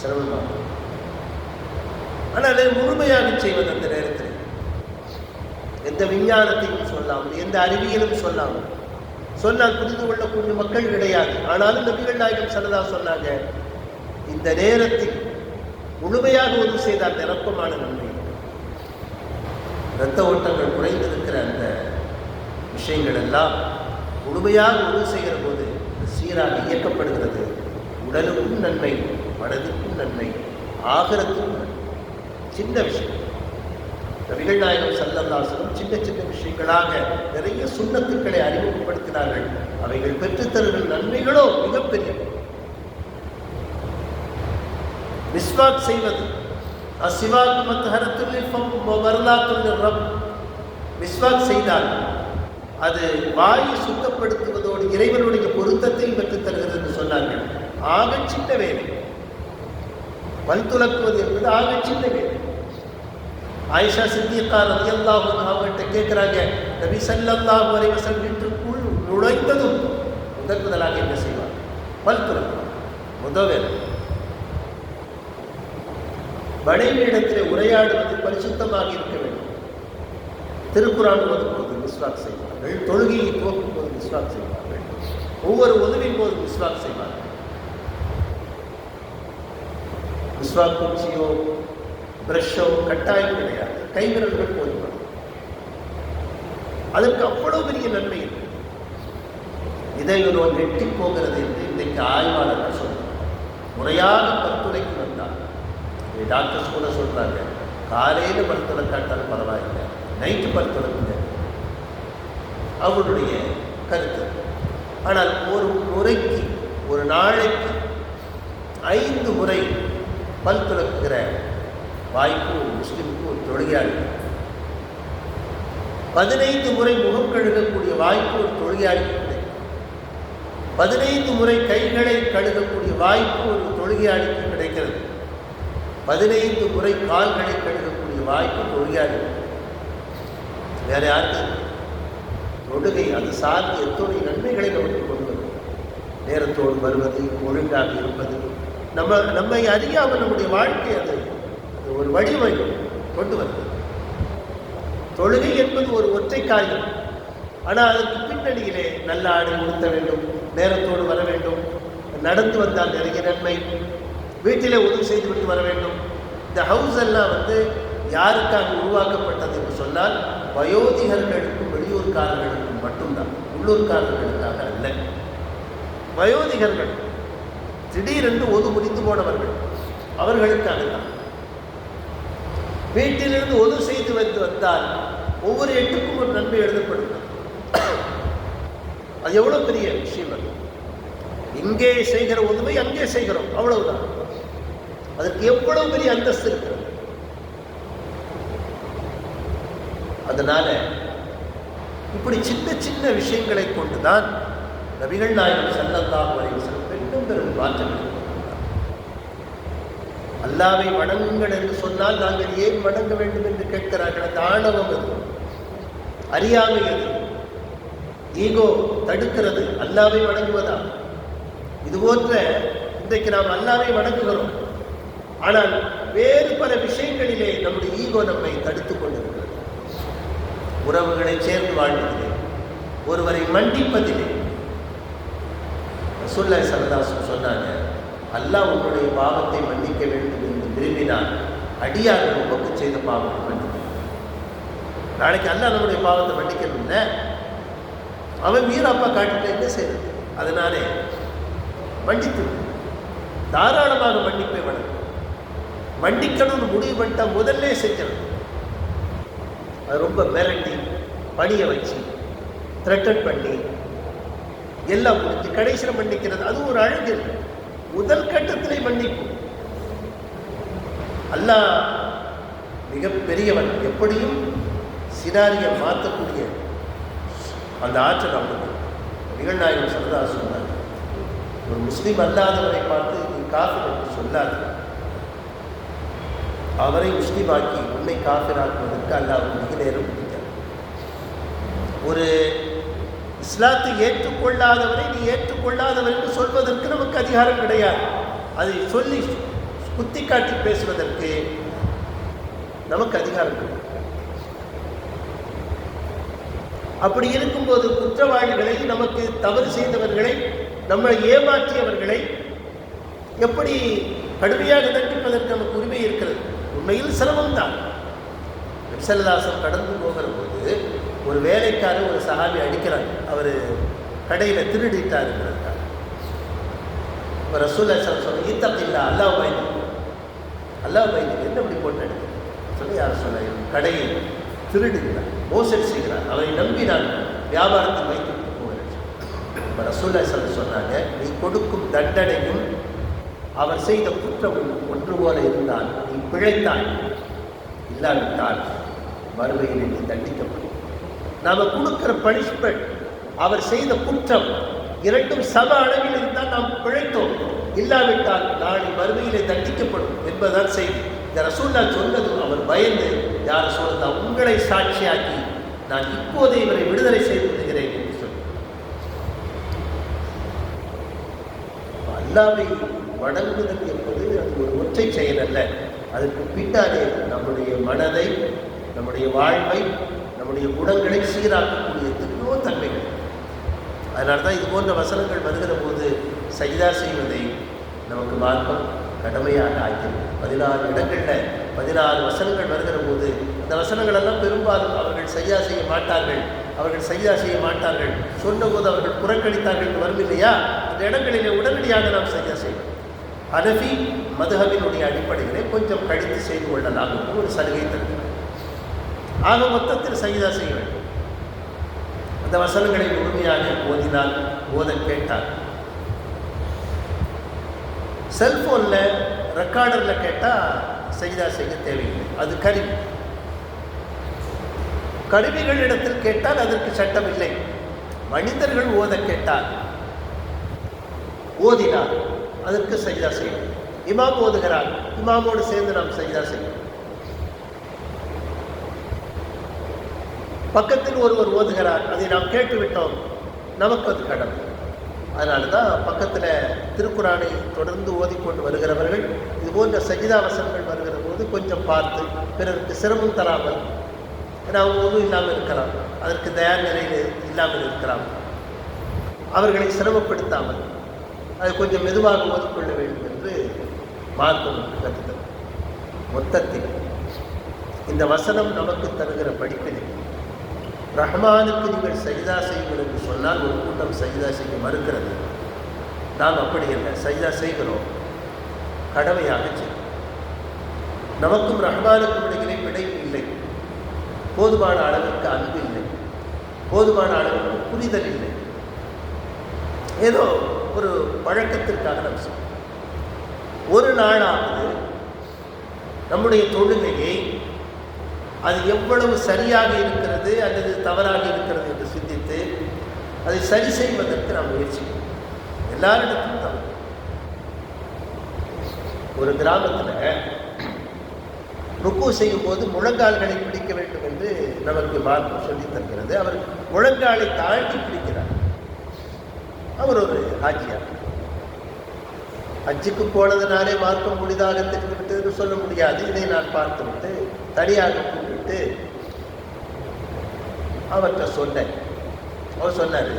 [SPEAKER 1] சிரமமாகும். ஆனால் அதை முழுமையாக செய்வது அந்த நேரத்தில் எந்த விஞ்ஞானத்தையும் சொல்லாமல், எந்த அறிவியலும் சொல்லாமல், சொன்னால் புரிந்து கொள்ளக்கூடிய மக்கள் கிடையாது. ஆனாலும் நபிகள் நாயகம் ஸல்லல்லாஹு சொன்னாங்க, இந்த நேரத்தில் முழுமையாக உதவி செய்தால் நிரப்பமான நன்மை. இரத்த ஓட்டங்கள் குறைந்திருக்கிற அந்த விஷயங்கள் எல்லாம் முழுமையாக உதவி செய்கிற போது சீராக இயக்கப்படுகிறது. உடலுக்கும் நன்மை, மனதுக்கும் நன்மை, ஆகிரத்துக்கும் நன்மை. சின்ன விஷயம். நபிகள் நாயகம் ஸல்லல்லாஹு அலைஹி வஸல்லம் சின்ன சின்ன விஷயங்களாக நிறைய சுன்னத்துக்களை அறிமுகப்படுத்தினார்கள். அவைகள் பெற்றுத்தருகிற நன்மைகளோ மிகப்பெரிய. மிஸ்வாக் செய்வது, அஸ்ஸிவாக் மத்ஹரத்துல் லிஃபம் வ மர்லாத்துல் லிர்ரப். மிஸ்வாக் செய்தால் அது வாயை சுத்தப்படுத்துவதோடு இறைவனுடைய பொருத்தத்தையும் பெற்றுத்தருகிறது என்று சொன்னார்கள். ஆக சின்ன வேலை. பல் துலக்குவது என்பது ஆக சின்ன வேலை. ஆயிஷா சித்திகா ரலியல்லாஹு அன்ஹா அவங்கள்ட்ட கேட்குறாங்க, நபி ஸல்லல்லாஹு அலைஹி வஸல்லம் வீட்டுக்குள் நுழைந்ததும் முதலாக என்ன செய்வார்? பல் துலக்குவார். முதல் வேலை. மனைவியிடத்தில் உரையாடுவது பரிசுத்தமாக இருக்க வேண்டும். திருக்குரான் ஓதும் போது மிஸ்வாக் செய்வார்கள். தொழுகையை துவக்கும் போது மிஸ்வாக் செய்வார்கள். ஒவ்வொரு உதவியின் போது மிஸ்வாக் செய்வார்கள். மிஸ்வாக் குச்சியோ பிரஷோ கட்டாயம் கிடையாது. கைவிரல்கள் போதும். அதற்கு அவ்வளவு பெரிய நன்மை இருக்கு. இதை ஒரு நெட்டி போகிறது என்று இன்றைக்கு ஆய்வாளர்கள் சொல்றாங்க. முறையாக பரிந்துரைக்கு வந்தால், டாக்டர்ஸ் கூட சொல்றாங்க, காலையில் பரிந்துரை காட்டாலும் பரவாயில்லை, நைட்டு பரிந்துரைங்க. அவருடைய கருத்து. ஆனால் ஒரு முறைக்கு, ஒரு நாளைக்கு 5 முறை பல் துலக்குகிற வாய்ப்பு ஒரு முஸ்லிமுக்கு ஒரு தொழுகையாளி, 15 முறை முகம் கழுகக்கூடிய வாய்ப்பு ஒரு தொழுகையாளிக்கு கிடைக்கும், 15 முறை கைகளை கழுகக்கூடிய வாய்ப்பு ஒரு தொழுகையாளிக்கு கிடைக்கிறது, 15 முறை கால்களை கழுகக்கூடிய வாய்ப்பு தொழுகையாளி. வேற யாருக்கு? தொழுகை அது சார்ந்து எத்தனை நன்மைகளை நமக்கு கொண்டு வரும். நேரத்தோடு வருவது, ஒழுங்காக இருப்பது, நம்மை அறியாமல் நம்முடைய வாழ்க்கை அது ஒரு வடிவை கொண்டு வருது. தொழுகை என்பது ஒரு ஒற்றை காரியம். ஆனால் அதற்கு பின்னணியிலே நல்ல ஆடை உடுத்த வேண்டும், நேரத்தோடு வர வேண்டும், நடந்து வந்தால் நிறைய நன்மை, வீட்டிலே உதவி செய்துவிட்டு வர வேண்டும். இந்த ஹவுஸ் எல்லாம் யாருக்காக உருவாக்கப்பட்டது என்று சொன்னால் வயோதிகர்களுக்கும் வெளியூர்காரர்களுக்கும் மட்டும்தான், உள்ளூர்காரர்களுக்காக அல்ல. வயோதிகர்கள், திடீரென்று ஒது முடித்து போனவர்கள், அவர்களுக்காக தான். வீட்டிலிருந்து ஒது செய்து வந்தால் ஒவ்வொரு 8க்கும் ஒரு நன்மை எழுதப்படும். அது எவ்வளவு பெரிய விஷயம். அது இங்கே செய்கிற உதவி அங்கே செய்கிறோம், அவ்வளவுதான். அதற்கு எவ்வளவு பெரிய அந்தஸ்து இருக்கிறது. அதனால இப்படி சின்ன சின்ன விஷயங்களை கொண்டுதான் நபிகள் நாயகம் ஸல்லல்லாஹு அலைஹி வஸல்லம் பெரும் பெரும் மாற்றங்களை கொண்டார். அல்லாஹ்வை வணங்குங்கள் என்று சொன்னால் நாங்கள் ஏன் வணங்க வேண்டும் என்று கேட்கிறார்கள். அந்த ஆணவம் அது, அறியாமை அது, ஈகோ தடுக்கிறது அல்லாஹ்வை வணங்குவதா. இது போன்ற இன்றைக்கு நாம் அல்லாஹ்வை வணங்குகிறோம், ஆனால் வேறு பல விஷயங்களிலே நம்முடைய ஈகோ நம்மை தடுத்துக் கொண்டிருக்கிறது. உறவுகளை சேர்ந்து வாழ்வதிலே, ஒருவரை மன்னிப்பதிலே. ரசூலுல்லாஹி ஸல்லல்லாஹு அலைஹி வஸல்லம் சொன்னாங்க, அல்லாஹ் உங்களுடைய பாவத்தை மன்னிக்க வேண்டும் என்று விரும்பினால் அடியார்கள் உமக்கு செய்த பாவத்தை மன்னிக்க. நாளைக்கு அல்லாஹ் நம்முடைய பாவத்தை மன்னிக்கணும் இல்லை, அவன் வீரப்பா காட்டிட்டு என்ன செய்யறது? அதனாலே மன்னித்து தாராளமாக மன்னிப்பை வணங்கும். மன்னிக்கணும்னு முடிவு பண்ணிட்டா முதல்ல செஞ்சிடும். அது ரொம்ப மிரட்டி பணியை வச்சு த்ரெட்டன் பண்ணி எல்லாம் முடிஞ்சு கடைசியில் மன்னிக்கிறது, அது ஒரு அழகு. முதல் கட்டத்திலே மன்னிப்பு. அல்லாஹ் மிகப்பெரியவன், எப்படியும் சினாரியை மாற்றக்கூடிய அந்த ஆற்றல் அவனுக்கு. நிகழ்நாயகம் ஸல்லல்லாஹு அலைஹி வஸல்லம் சொன்னார், ஒரு முஸ்லீம் அல்லாதவரை பார்த்து நீ காஃபிர் என்று சொல்லாது, அவரை முஸ்லீமாக்கி உன்னை காஃபிராக்குவதற்கு அல்லாஹ் மிக நேரம் பிடிக்காது. ஒரு இஸ்லாத்தை ஏற்றுக்கொள்ளாதவரை நீ ஏற்றுக்கொள்ளாதவர் என்று சொல்வதற்கு நமக்கு அதிகாரம் கிடையாது. அதை சொல்லி குத்தி காட்டி பேசுவதற்கு நமக்கு அதிகாரம் கிடையாது. அப்படி இருக்கும்போது குற்றவாளிகளை, நமக்கு தவறு செய்தவர்களை, நம்மை ஏமாற்றியவர்களை எப்படி கடுமையாக தண்டிப்பதற்கு நமக்கு உரிமை இருக்கிறது. உண்மையில் சிரமம்தான். ஸல்லல்லாஹு கடந்து போகிற போது ஒரு வேலைக்காரர் ஒரு சஹாபி அடிக்கிறாங்க. அவர் கடையில் திருடிட்டாருங்கிறதுக்காக. ரசூலுல்லாஹி ஸல்லல்லாஹு அலைஹி வஸல்லம் இத்தகில்லா, அல்லாஹ் பயந்து, அல்லாஹ் பயந்து என்ன இப்படி போட்டு அடிக்கிறார் சொல்லி யார் சொன்னாங்க? கடையை திருடுகிறார், மோசடி செய்கிறார், அவரை நம்பினார், வியாபாரத்தை வைத்து போகிறார். ரசூலுல்லாஹி ஸல்லல்லாஹு அலைஹி வஸல்லம் சொன்னாங்க, நீ கொடுக்கும் தண்டனையும் அவர் செய்த குற்றமும் ஒன்று போல இருந்தால் நீ பிழைத்தாய், இல்லாவிட்டால் மறுமையில் நீ தண்டிக்கப்படும். நாம் கொடுக்கிற பனிஷ்மெண்ட், அவர் செய்த குற்றம் இரண்டும் சம அளவில் இருந்தால் நாம் பிழைத்தோம், இல்லாவிட்டால் நாளை மறுமையிலே தண்டிக்கப்படும் என்பதுதான் செய்தி. இந்த ரசூலுல்லாஹ் சொன்னது அவர் பயந்து, யார் ரசூலுல்லாஹ் உங்களை சாட்சியாக்கி நான் இப்போதே இவரை விடுதலை செய்து விடுகிறேன் என்று சொல்லி. அல்லாஹ்வை வணங்குதல் என்பது அது ஒரு ஒற்றை செயல் அல்ல. அதற்கு பின்னாலே நம்முடைய மனதை, நம்முடைய வாழ்வை, நம்முடைய குணங்களை சீராக்கக்கூடிய எத்தனையோ தன்மைகள். அதனால தான் இது போன்ற வசனங்கள் வருகிற போது சஜ்தா செய்வதை நமக்கு மார்க்கம் கடமையாக ஆகிறது. 16 இடங்களில் 16 வசனங்கள் வருகிற போது அந்த வசனங்கள் எல்லாம் பெரும்பாலும் அவர்கள் சஜ்தா செய்ய மாட்டார்கள், அவர்கள் சஜ்தா செய்ய மாட்டார்கள், சொன்னபோது அவர்கள் புறக்கணித்தார்கள் என்று வரும் இல்லையா? அந்த இடங்களிலே உடனடியாக நாம் சஜ்தா செய்வோம். ஹனஃபி மதுஹபினுடைய அடிப்படையிலே கொஞ்சம் கழித்து செய்து கொள்ளலாம் என்று ஒரு சலுகை தருகிறார். ஆக மொத்தத்தில் சஜ்தா செய்ய வேண்டும். அந்த வசனங்களை முழுமையாக ஓதினால் ஓத கேட்டால், செல்போனில் ரெக்கார்டரில் கேட்டால் சஜிதா செய்ய தேவையில்லை. அது கருவி. கருவிகளிடத்தில் கேட்டால் அதற்கு சட்டம் இல்லை. மனிதர்கள் ஓத கேட்டால் ஓதினார் அதற்கு சஜிதா செய்யும். இமாம் ஓதுகிறார், இமாமோடு சேர்ந்து நாம் சஜிதா செய்யும். பக்கத்தில் ஒருவர் ஓதுகிறார், அதை நாம் கேட்டுவிட்டோம், நமக்கு அது கடமை. அதனால தான் பக்கத்தில் திருக்குறானை தொடர்ந்து ஓதிக்கொண்டு வருகிறவர்கள் இது போன்ற சஜிதா வசனங்கள் வருகிற போது கொஞ்சம் பார்த்து பிறருக்கு சிரமம் தராமல், ஏன்னா அவங்க ஒன்றும் இல்லாமல் இருக்கலாம், அதற்கு தயார் நிலையில் இல்லாமல் இருக்கலாம், அவர்களை சிரமப்படுத்தாமல் அதை கொஞ்சம் மெதுவாக ஓதிக்கொள்ள வேண்டும் என்று மார்க்கம் கற்றுத்தரும். மொத்தத்தில் இந்த வசனம் நமக்கு தருகிற படிப்பினை, ரஹ்மானுக்கு நீங்கள் சஜிதா செய்யுங்கள் என்று சொன்னால் ஒரு கூட்டம் சஜிதா செய்ய மறுக்கிறது. நாம் அப்படி இல்லை, சஜிதா செய்கிறோம், கடமையாக செய்யும். நமக்கும் ரஹ்மானுக்கும் இடையிலே பிணைப்பு இல்லை, போதுமான அளவிற்கு அன்பு இல்லை, போதுமான அளவிற்கு புரிதல் இல்லை. ஏதோ ஒரு பழக்கத்திற்காக நாம் செய்யும். ஒரு நாளாவது நம்முடைய தொழுகையை அது எவ்வளவு சரியாக இருக்கிறது அல்லது தவறாக இருக்கிறது என்று சிந்தித்து அதை சரி செய்வதற்கு நாம் முயற்சிக்கிறோம். எல்லாரிடத்திலும் தவறு. ஒரு கிராமத்தில் ருக்கு செய்யும் போது முழங்கால்களை பிடிக்க வேண்டும் என்று நமக்கு மார்க்கம் சொல்லித் தருகிறது. அவர் முழங்காலை தாண்டி பிடிக்கிறார். அவர் ஒரு ஹாஜியார். ஹஜ்ஜுக்கு போனதுனாலே மார்க்கம் முழுதாக தெரிந்துவிட்டு சொல்ல முடியாது. இதை நான் பார்த்துவிட்டு தனியாக கூப்பிட்டு அவர்கிட்ட சொன்னேன். அவர் சொன்னார்,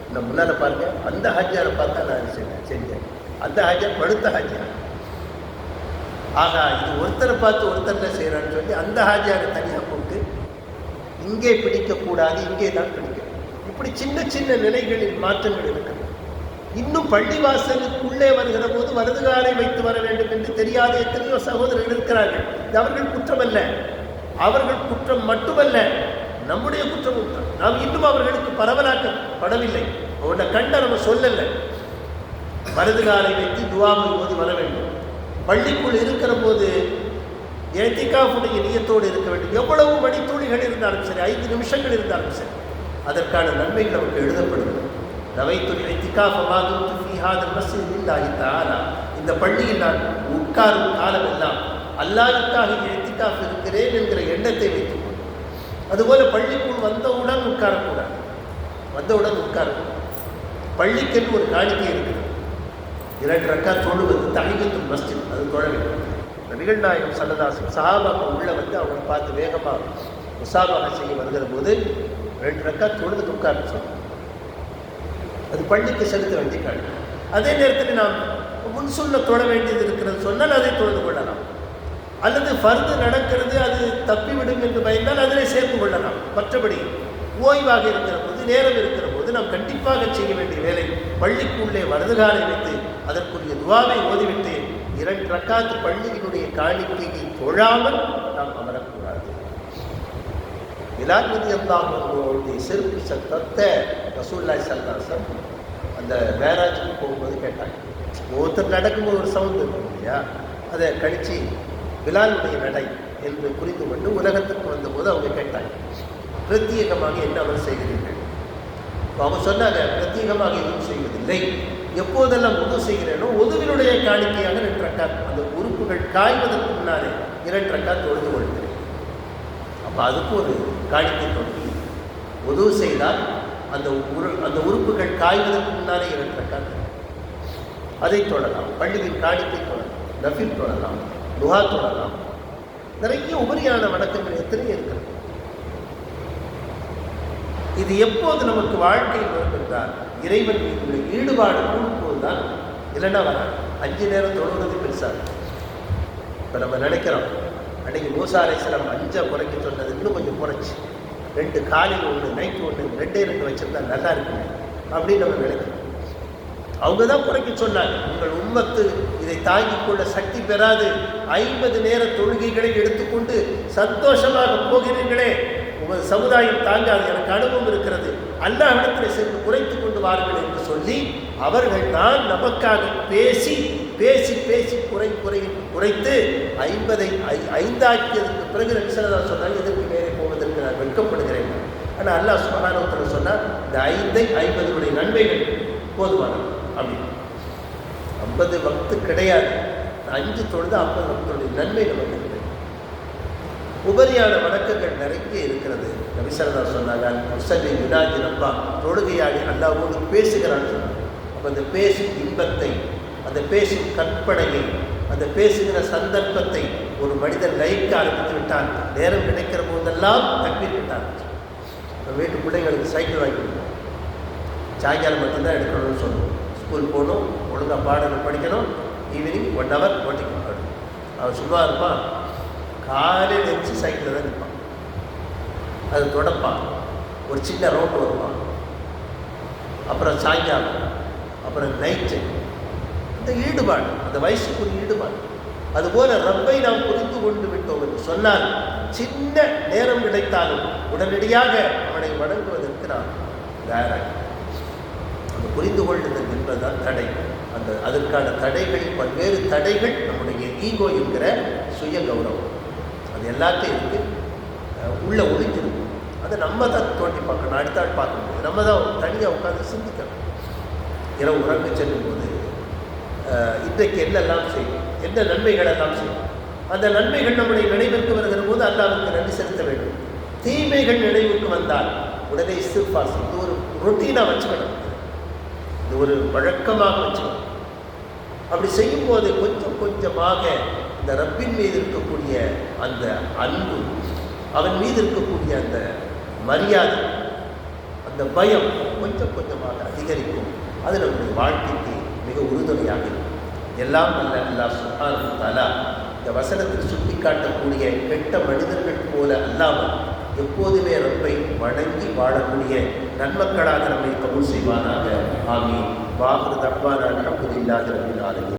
[SPEAKER 1] இந்த முன்னால் பாருங்க, அந்த ஹாஜியாரை பார்த்தா நான் செஞ்சேன். அந்த ஹாஜியார் படுத்த ஹாஜியார். ஆகா, இது ஒருத்தரை பார்த்து ஒருத்தரில் செய்கிறான்னு சொல்லி அந்த ஹாஜியாரை தனியாக போட்டு இங்கே பிடிக்கக்கூடாது, இங்கே தான் பிடிக்கணும். இப்படி சின்ன சின்ன நிலைகளில் மாற்றங்கள் இருக்கிறது. இன்னும் பள்ளிவாசலுக்குள்ளே வருகிற போது வலதுகாலை வைத்து வர வேண்டும் என்று தெரியாத எத்தனையோ சகோதரர்கள் இருக்கிறார்கள். இது அவர்கள் குற்றமல்ல, அவர்கள் குற்றம் மட்டுமல்ல, நம்முடைய குற்றமும் தான். நாம் இன்னும் அவர்களுக்கு பரவலாக்கப்படவில்லை. அவருடைய கண்ட நம்ம சொல்லலை, வலதுகாலை வைத்து துவாவை ஓதி வர வேண்டும். பள்ளிக்குள் இருக்கிற போது ஏத்திகாஃபுடைய நியத்தோடு இருக்க வேண்டும். எவ்வளவு மணித்துளிகள் இருந்தாலும் சரி, 5 நிமிஷங்கள் இருந்தாலும் சரி, அதற்கான நன்மைகள் நமக்கு எழுதப்படுகிறது. நவைத்துல் இத்திகாஃப மா தும்து ஃபீ ஹாதல் மஸ்ஜித் லில்லாஹி தஆலா. இந்த பள்ளியில் நான் உட்காரும் காலமெல்லாம் அல்லாஹ்வுக்காக இத்திகாஃப் இருக்கிறேன் என்கிற எண்ணத்தை வைத்துக் கொண்டு, அதுபோல பள்ளிக்குள் வந்தவுடன் உட்காரக்கூடாது. வந்தவுடன் உட்காரக்கூடாது. பள்ளிக்கென்று ஒரு காணிக்கை இருக்கிறது. 2 ரக்காத் தொழுவது தஹிய்யத்துல் மஸ்ஜித், அது தொழ வேண்டும். நபிகள் நாயகம் ஸல்லல்லாஹு அலைஹி வஸல்லம் சஹாபாக்கள் உள்ள வந்து அவங்களை பார்த்து வேகமாக முஸாபஹா செய்ய வருகிற போது 2 ரக்காத் தொழுது உட்கார்ந்து சொன்னாங்க. அது பள்ளிக்கு செலுத்த வேண்டிய காணிக்கை. அதே நேரத்தில் நாம் முன் சொல்ல தொழ வேண்டியது இருக்கிறது சொன்னால் அதை தொழுது கொள்ளலாம். அல்லது ஃபர்து நடக்கிறது, அது தப்பிவிடும் என்று பயந்தால் அதிலே சேர்த்து கொள்ளலாம். மற்றபடி ஓய்வாக இருக்கிற போது, நேரம் இருக்கிற போது நாம் கண்டிப்பாக செய்ய வேண்டிய வேலை, பள்ளிக்குள்ளே வலதுகாலை வைத்து அதற்குரிய துவாவை ஓதிவிட்டு 2 ரக்காத் பள்ளியினுடைய காணிக்கையை தொழாமல் நாம் அமரக்கூடாது. பிலால் ரலியல்லாஹு அன்ஹுவுடைய செருப்பு சத்தத்தை ரசூலுல்லாஹி ஸல்லல்லாஹு அலைஹி வஸல்லம் அந்த மேராஜுக்கு போகும்போது கேட்டாங்க. ஒருத்தர் நடக்கும்போது ஒரு சவுண்டு இருக்கும் இல்லையா, அதை கழித்து பிலாலுடைய நடை என்று புரிந்து கொண்டு உலகத்திற்கு வந்தபோது அவங்க கேட்டாங்க, பிரத்யேகமாக என்ன அவர் செய்கிறீர்கள்? அவங்க சொன்னாங்க, பிரத்யேகமாக எதுவும் செய்வதில்லை, எப்போதெல்லாம் உது செய்கிறேனோ உதுவினுடைய காணிக்கையாக 2 ரக்காத், அந்த உறுப்புகள் காய்வதற்கு முன்னாலே 2 ரக்காத் தொழுது கொள்கிறேன். அப்போ அதுக்கு ஒரு காணிக்கை தொழுகை. உது செய்தால் அந்த உறுப்புகள் காய்வதற்கு முன்னாலே 2 ரக்காத் அதை தொழலாம். பள்ளியின் காணிக்கை தொழலாம், நஃபில் தொழலாம், துஹா தொழலாம். நிறைய உபரியான வணக்கங்கள் எத்தனையோ இருக்கிறது. இது எப்போது நமக்கு வாழ்க்கையில் வரும் என்றால் இறைவன் மீது ஈடுபாடு கூடும்போதுதான். இல்லைன்னா வராது. 5 நேரம் தொழுவது பெருசாக. இப்போ நம்ம நினைக்கிறோம், அன்றைக்கி மூசா அலைஹிஸ்ஸலாம் 5 குறைக்க சொன்னது இன்னும் கொஞ்சம் குறைச்சி 2 காலையில் 1 நைட்டு 1 2 வச்சுருந்தா நல்லா இருக்குமே அப்படின்னு நம்ம நினைக்கிறோம். அவங்க தான் குறைக்க சொன்னாங்க. உங்கள் உம்மத்து இதை தாங்கிக் கொள்ள சக்தி பெறாது, 50 நேர தொழுகைகளை எடுத்துக்கொண்டு சந்தோஷமாக போகிறீர்களே, உமது சமுதாயம் தாங்காது, எனக்கு அனுபவம் இருக்கிறது, அல்லாஹ்விடத்தில் சென்று குறைத்து கொண்டு வாருங்கள் என்று சொல்லி அவர்கள் தான் நமக்காக பேசி பேசி பேசி குறைத்து 5 ஆக்கியதற்கு பிறகு நபி ஸல்லல்லாஹு அலைஹி வஸல்லம் எதற்கு மேலே போவதற்கு நான் வெட்கப்படுகிறேன். ஆனால் அல்லாஹ் சுப்ஹானஹு வ தஆலா சொன்னார், இந்த 50 நன்மைகள் போதுமானது. அப்படி 50 வக்து கிடையாது, 5 தொழுது 50 வக்துடைய நன்மை நமக்கு இருக்கிறது. உபரியான வணக்கங்கள் நிறைய இருக்கிறது. நபி ஸல்லல்லாஹு அலைஹி வஸல்லம் சொன்னாங்க, முஸல்லி யுனாஜி ரப்பா, தொழுகையாடி அல்லாஹ்வோடு பேசுகிறான்னு சொன்னாங்க. அப்போ அந்த பேசும் இன்பத்தை, அந்த பேசும் கற்பனையை, அந்த பேசுகிற சந்தர்ப்பத்தை ஒரு மனிதன் லயிக்க ஆரம்பித்து விட்டான். நேரம் கிடைக்கிற போதெல்லாம் தக்பீர் விட்டான். வீட்டு பிள்ளைங்களுக்கு சைக்கிள் வாங்கி கொடுப்போம், சாயங்காலம் மட்டும்தான் எடுக்கணும்னு சொல்லுவோம். ஸ்கூல் போகணும், ஒழுங்காக பாடங்கள் படிக்கணும், ஈவினிங் 1 ஹவர் ஓட்டிக்கணும். அவன் சும்மா இருப்பான், காலையில் எழுந்து சைக்கிளில் தான் நிற்பான், அது தொடப்பான், ஒரு சின்ன ரோட்டு வருவான், அப்புறம் சாயங்காலம், அப்புறம் நைட்டு. அந்த ஈடுபாடு, அந்த வயசுக்குரிய ஈடுபாடு. அதுபோல ரப்பை நாம் புரிந்து கொண்டு விட்டோம் என்று சொன்னால் சின்ன நேரம் கிடைத்தாலும் உடனடியாக அவனை வணங்குவதற்கு நாம் தயாராக. அந்த புரிந்து கொள்ளுதல் என்பதுதான் தடை. அதற்கான தடைகள், பல்வேறு தடைகள் நம்முடைய ஈகோ என்கிற சுய கௌரவம். அது எல்லாத்தையும் இருக்கு, உள்ள ஒழிஞ்சிருக்கும். அதை நம்ம தான் தோண்டி பார்க்கணும், அடுத்த ஆள் பார்க்க முடியாது. நம்ம தான் தனியாக உட்காந்து சிந்திக்கணும். இரவு உறங்க செல்லும் போது இன்றைக்கு என்னெல்லாம் செய்யும், என்ன நன்மைகள் எல்லாம் செய்யும். அந்த நன்மைகள் நம்முடைய நினைவிற்கு வருகிற போது அல்லாஹ்வுக்கு நன்றி செலுத்த வேண்டும். தீமைகள் நினைவுக்கு வந்தால் உடனே இஸ்திக்ஃபார், இது ஒரு ரொட்டீனாக வச்சுக்கணும், இது ஒரு வழக்கமாக வச்சுக்கணும். அப்படி செய்யும் போது கொஞ்சம் கொஞ்சமாக இந்த ரப்பின் மீது இருக்கக்கூடிய அந்த அன்பு, அவன் மீது இருக்கக்கூடிய அந்த மரியாதை, அந்த பயம் கொஞ்சம் கொஞ்சமாக அதிகரிக்கும். அது நம்முடைய வாழ்க்கைக்கு மிக உறுதுணையாக இருக்கும். எல்லாம் அல்ல அல்லாஹ் சுப்ஹானஹு வ தஆலா இந்த வசனத்தில் சுட்டி காட்டக்கூடிய கெட்ட மனிதர்கள் போல அல்லாமல் எப்போதுமே ரப்பை வணங்கி வாழக்கூடிய நன்மக்களாக நம்மை கபூல் செய்வானாக. ஆமீன். வாஹிரு தஅவானா அல்ஹம்துலில்லாஹி ரப்பில் ஆலமீன்.